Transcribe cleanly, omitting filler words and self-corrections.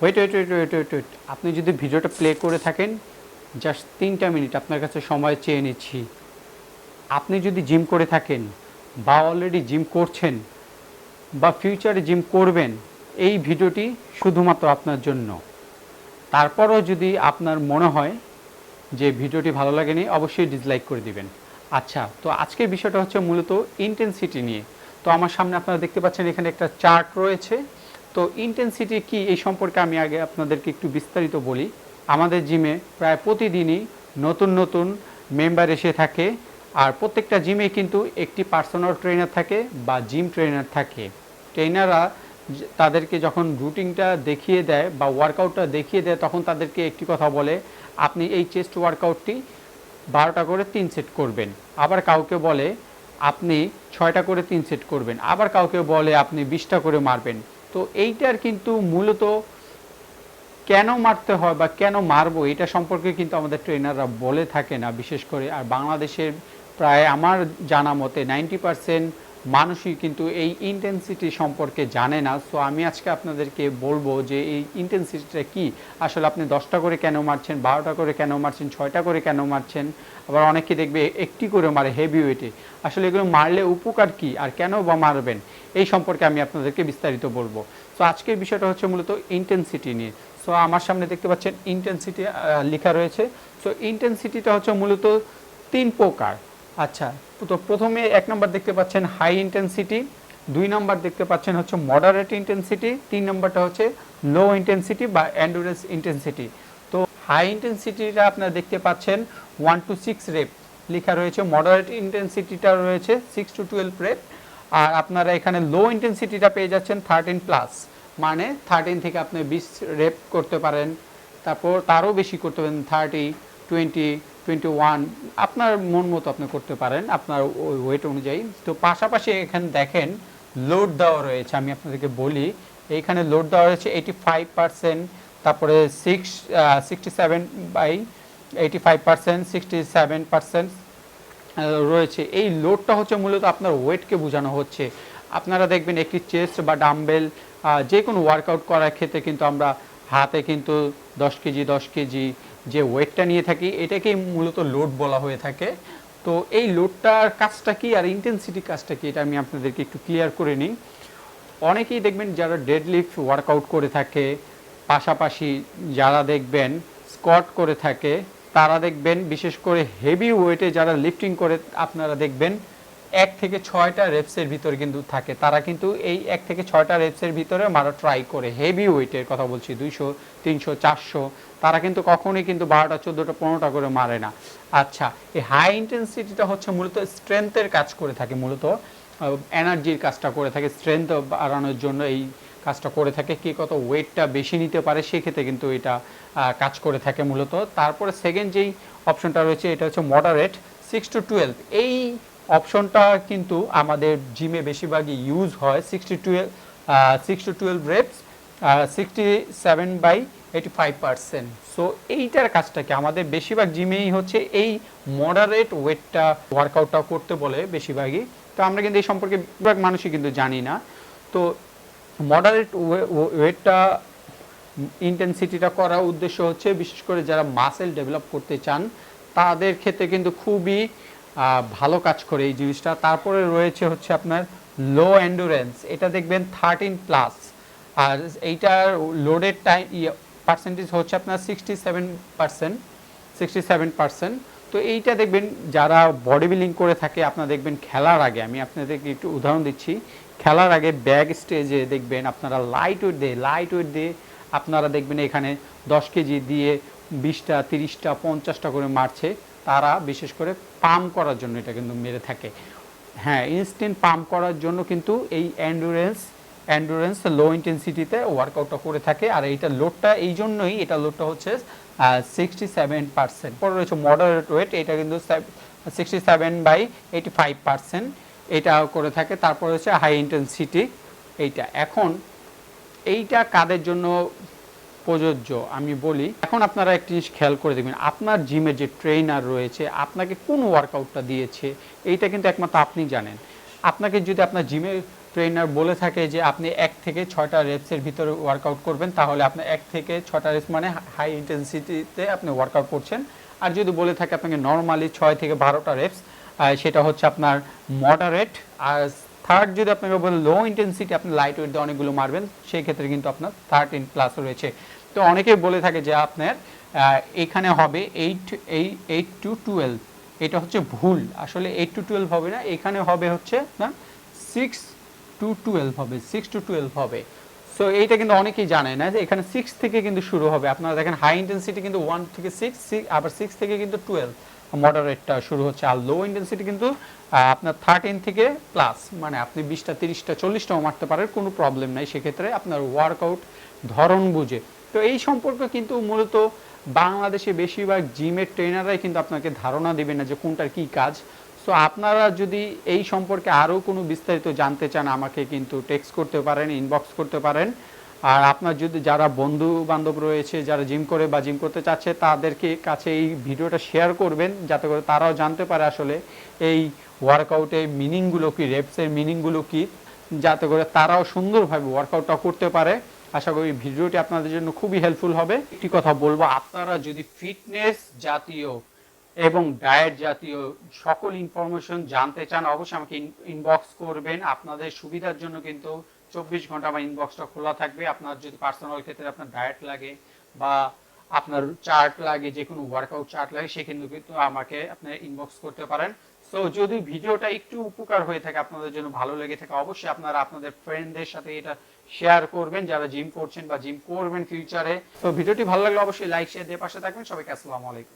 Wait wait wait wait wait wait আপনি যদি ভিডিওটা প্লে করে থাকেন, জাস্ট 3টা মিনিট আপনার কাছে সময় চেয়ে নিচ্ছি। আপনি যদি জিম করে থাকেন বা অলরেডি জিম করছেন বা ফিউচারে জিম করবেন, এই ভিডিওটি শুধুমাত্র আপনার জন্য। তারপরও যদি আপনার মনে হয় যে ভিডিওটি ভালো লাগেনি, অবশ্যই ডিসলাইক করে দিবেন। আচ্ছা, তো আজকের বিষয়টা হচ্ছে মূলত ইন্টেন্সিটি নিয়ে। তো আমার সামনে আপনারা দেখতে পাচ্ছেন এখানে একটা চার্ট রয়েছে। তো ইন্টেন্সিটি কি এই সম্পর্কে আমি আগে আপনাদেরকে একটু বিস্তারিত বলি। আমাদের জিমে প্রায় প্রতিদিনই নতুন নতুন মেম্বার এসে থাকে, আর প্রত্যেকটা জিমে কিন্তু একটি পার্সোনাল ট্রেনার থাকে বা জিম ট্রেনার থাকে। ট্রেনাররা তাদেরকে যখন রুটিনটা দেখিয়ে দেয় বা ওয়ার্কআউটটা দেখিয়ে দেয়, তখন তাদেরকে একটি কথা বলে, আপনি এই চেস্ট ওয়ার্কআউটটি 12টা করে 3 সেট করবেন। আবার কাউকে বলে আপনি 6টা করে 3 সেট করবেন। আবার কাউকে বলে আপনি 20টা করে মারবেন। তো এইটার কিন্তু মূলত কেন মারতে হয় বা কেন মারবো, এটা সম্পর্কে কিন্তু আমাদের ট্রেনাররা বলে থাকে না বিশেষ করে। আর বাংলাদেশের প্রায় আমার জানা মতে 90% মানুষই কিন্তু এই ইন্টেন্সিটি সম্পর্কে জানে না। সো আমি আজকে আপনাদেরকে বলবো যে এই ইন্টেন্সিটিটা কি, আসলে আপনি 10টা করে কেন মারছেন, 12টা করে কেন মারছেন, 6টা করে কেন মারছেন। আবার অনেকে দেখবে একটি করে মারে হেভি ওয়েটে। আসলে এগুলো মারলে উপকার কি আর কেন বা মারবেন, এই সম্পর্কে আমি আপনাদেরকে বিস্তারিত বলবো। সো আজকের বিষয়টা হচ্ছে মূলত ইন্টেন্সিটি নিয়ে। সো আমার সামনে দেখতে পাচ্ছেন ইন্টেন্সিটি লেখা রয়েছে। সো ইন্টেন্সিটিটা হচ্ছে মূলত 3 প্রকার। আচ্ছা, তো প্রথমে 1 নম্বর দেখতে পাচ্ছেন হাই ইন্টেন্সিটি, 2 নম্বর দেখতে পাচ্ছেন হচ্ছে মডারেট ইন্টেন্সিটি, 3 নম্বরটা হচ্ছে লো ইন্টেন্সিটি বা এন্ডুরেন্স ইন্টেন্সিটি। তো হাই ইন্টেন্সিটিটা আপনারা দেখতে পাচ্ছেন 1 to 6 রেপ লেখা রয়েছে, মডারেট ইন্টেন্সিটিটা রয়েছে 6 to 12 রেপ, আর আপনারা এখানে লো ইন্টেন্সিটিটা পেয়ে যাচ্ছেন 13 প্লাস, মানে 13 থেকে আপনি 20 রেপ করতে পারেন, তারপর তারও বেশি করতে পারেন, 30, 20, 21, আপনার মন মতো আপনি করতে পারেন আপনার ওয়েট অনুযায়ী। তো পাশাপাশি এখানে দেখেন লোড দেওয়া রয়েছে, আমি আপনাদেরকে বলি এইখানে লোড দেওয়া রয়েছে 85%, তারপরে 67/85%, 67% রয়েছে। এই লোডটা হচ্ছে মূলত আপনার ওয়েটকে বোঝানো হচ্ছে। আপনারা দেখবেন একটি চেস্ট বা ডাম্বেল যে কোনো ওয়ার্কআউট করার ক্ষেত্রে কিন্তু আমরা হাতে কিন্তু 10 কেজি 10 কেজি যে ওয়েটটা নিয়ে থাকি, এটাকেই মূলত লোড বলা হয়ে থাকে। তো এই লোডটার কাজটা কি আর ইন্টেন্সিটি কাজটা কি, এটা আমি আপনাদেরকে একটু ক্লিয়ার করে নিই। অনেকেই দেখবেন যারা ডেডলিফট ওয়ার্কআউট করে থাকে, পাশাপাশি যারা দেখবেন স্কোয়াট করে থাকে, তারা দেখবেন বিশেষ করে হেভি ওয়েটে যারা লিফটিং করে, আপনারা দেখবেন 1 থেকে 6টা রেপসের ভিতরে কিন্তু থাকে। তারা কিন্তু এই 1 থেকে 6টা রেপসের ভিতরে মারা ট্রাই করে, হেভি ওয়েটের কথা বলছি, 200, 300, 400। তারা কিন্তু কখনোই কিন্তু 12টা, 14টা, 15টা করে মারে না। আচ্ছা, এই হাই ইন্টেন্সিটিটা হচ্ছে মূলত স্ট্রেংথের কাজ করে থাকে, মূলত এনার্জির কাজটা করে থাকে, স্ট্রেংথ বাড়ানোর জন্য এই কাজটা করে থাকে। কে কত ওয়েটটা বেশি নিতে পারে সেক্ষেত্রে কিন্তু এটা কাজ করে থাকে মূলত। তারপরে সেকেন্ড যেই অপশনটা রয়েছে এটা হচ্ছে মডারেট, 6 to 12। এই অপশনটা কিন্তু আমাদের জিমে বেশিরভাগই ইউজ হয়। 6 to 12 রেপস, 67/85%। সো এইটার কাজটা কি, আমাদের বেশিরভাগ জিমেই হচ্ছে এই মডারেট ওয়েটটা ওয়ার্কআউটটা করতে বলে বেশিরভাগই। তো আমরা কিন্তু এই সম্পর্কে বেশিরভাগ মানুষই কিন্তু জানি না। তো মডারেট ওয়েটটা ইন্টেন্সিটিটা করার উদ্দেশ্য হচ্ছে বিশেষ করে যারা মাসেল ডেভেলপ করতে চান তাদের ক্ষেত্রে কিন্তু খুবই ভালো কাজ করে এই জিনিসটা। তারপরে রয়েছে হচ্ছে আপনার লো এন্ডুরেন্স, এটা দেখবেন 13 প্লাস, আর এইটার লোডের টাইম পার্সেন্টেজ হচ্ছে আপনার 67%। তো এইটা দেখবেন যারা বডি বিল্ডিং করে থাকে, আপনারা দেখবেন খেলার আগে, আমি আপনাদেরকে একটু উদাহরণ দিচ্ছি, খেলার আগে ব্যাক স্টেজে দেখবেন আপনারা লাইট ওয়েট দিয়ে আপনারা দেখবেন এখানে 10 কেজি দিয়ে 20টা, 30টা, 50টা করে মারছে। তারা বিশেষ করে পাম্প করার জন্য এটা কিন্তু মেরে থাকে। হ্যাঁ, ইনস্ট্যান্ট পাম্প করার জন্য কিন্তু এই এন্ডুরেন্স লো ইন্টেন্সিটিতে ওয়ার্কআউটটা করে থাকে। আর এইটা লোডটা এই জন্যই, এটা লোডটা হচ্ছে 67%। পরে রয়েছে মডারেট ওয়েট, এটা কিন্তু 67/85% এটা করে থাকে। তারপর হচ্ছে হাই ইন্টেন্সিটি, এইটা। এখন এইটা কাদের জন্য প্রযোজ্য আমি বলি। এখন আপনারা একটা জিনিস খেয়াল করে দেখবেন, আপনার জিমে যে ট্রেনার রয়েছে আপনাকে কোন ওয়ার্কআউটটা দিয়েছে, এইটা কিন্তু একমাত্র আপনি জানেন। আপনাকে যদি আপনার জিমে ট্রেনার বলে থাকে যে আপনি 1 থেকে 6টা রেপসের ভিতরে ওয়ার্কআউট করবেন, তাহলে আপনি 1 থেকে 6টা রেপস মানে হাই ইন্টেন্সিটিতে আপনি ওয়ার্কআউট করছেন। আর যদি বলে থাকে আপনাকে নর্মালি 6 থেকে 12টা রেপস, সেটা হচ্ছে আপনার মডারেট। আর থার্ড যদি আপনাকে বলে লো ইন্টেন্সিটি, আপনি লাইট ওয়েট দিয়ে অনেকগুলো মারবেন, সেই ক্ষেত্রে কিন্তু আপনার 13 প্লাস রয়েছে। তো অনেকেই বলে থাকে যে আপনার এখানে হবে 8 টু 12, এটা হচ্ছে ভুল। আসলে 8 টু 12 হবে না, এখানে হবে হচ্ছে না 6 টু 12 হবে, 6 টু 12 হবে। সো এইটা কিন্তু অনেকেই জানে না যে এখানে 6 থেকে কিন্তু শুরু হবে। আপনারা দেখেন হাই ইন্টেন্সিটি কিন্তু 1 থেকে 6, আবার 6 থেকে কিন্তু 12 মডারেটটা শুরু হচ্ছে। আর লো ইন্টেন্সিটি কিন্তু আপনার 13 থেকে প্লাস, মানে আপনি 20টা 30টা 40টাও মারতে পারেন, কোনো প্রবলেম নাই সেক্ষেত্রে আপনার ওয়ার্কআউট ধরন বুঝে। তো এই সম্পর্কে কিন্তু মূলত বাংলাদেশে বেশিরভাগ জিমের ট্রেনাররাই কিন্তু আপনাকে ধারণা দেবে না যে কোনটার কি কাজ। সো আপনারা যদি এই সম্পর্কে আরও কোনো বিস্তারিত জানতে চান, আমাকে কিন্তু টেক্সট করতে পারেন, ইনবক্স করতে পারেন। আর আপনার যদি যারা বন্ধু বান্ধব রয়েছে যারা জিম করে বা জিম করতে চাচ্ছে, তাদেরকে কাছে এই ভিডিওটা শেয়ার করবেন, যাতে করে তারাও জানতে পারে আসলে এই ওয়ার্কআউটের মিনিংগুলো কী, রেপসের মিনিংগুলো কী, যাতে করে তারাও সুন্দরভাবে ওয়ার্কআউটটা করতে পারে। আশা করি ভিডিওটি আপনাদের জন্য খুবই হেল্পফুল হবে। একটি কথা বলবো, আপনারা যদি ফিটনেস জাতীয় এবং ডায়েট জাতীয় সকল ইনফরমেশন জানতে চান, অবশ্যই আমাকে ইনবক্স করবেন। আপনাদের সুবিধার জন্য কিন্তু 24 ঘন্টা আমার ইনবক্সটা খোলা থাকবে। আপনার যদি পার্সোনাল ক্ষেত্রে আপনার ডায়েট লাগে বা আপনার চার্ট লাগে, যে কোনো ওয়ার্কআউট চার্ট লাগে, সেখানে কিন্তু আমাকে আপনি ইনবক্স করতে পারেন। সো যদি ভিডিওটা একটু উপকার হয়ে থাকে, আপনাদের জন্য ভালো লেগে থাকে, অবশ্যই আপনারা আপনাদের ফ্রেন্ডদের সাথে এটা শেয়ার করবেন যারা জিম করছেন বা জিম করবেন ফিউচারে। তো ভিডিওটি ভালো লাগলে অবশ্যই লাইক শেয়ার দিয়ে পাশে থাকবেন। সবাইকে আসসালামু আলাইকুম।